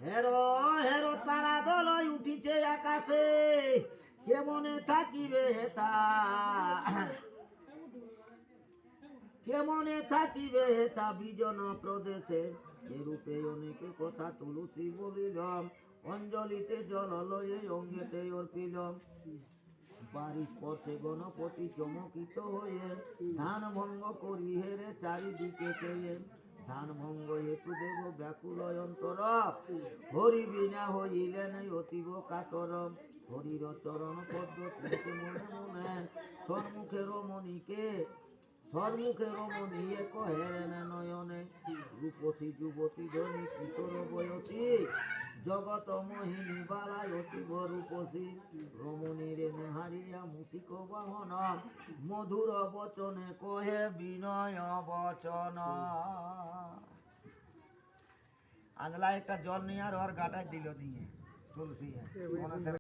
হেরো হেরো তারা দলই উঠিছে আকাশে, কেমনে থাকিবে হেতা, কেমনে থাকিবে হেতা বিজন প্রদেশে। এরূপে অনেকে কথা তুলসী বলিলাম, অঞ্জলিতে জল লয়ে অঙ্গেতে অর্পিলাম। বাড়ি স্পর্শে গণপতি চমকিত হয়ে, ধান ভঙ্গ করি হেরে চারিদিকে চেয়ে। ধান ভঙ্গ হেতু দেব ব্যাকুল অন্তর, হরি বিনা হইলেন অতীব কাতর। হরির চরণ পদ্ম চিনতে মনে মনে, সম্মুখে রমণীকে সম্মুখে রমণীয়ে কহেন নয়নে। রূপসী যুবতী ধনী কিশোর বয়সী, জগত মোহিনী বালায় অতীব রূপসী। রমণীর নেহারিয়া মুসিক বাহন, মধুর বচনে কহে বিনয় বচন। আজলা একটা জল নিয়ে আর ওর গাটায় দিল দিয়ে তুলসী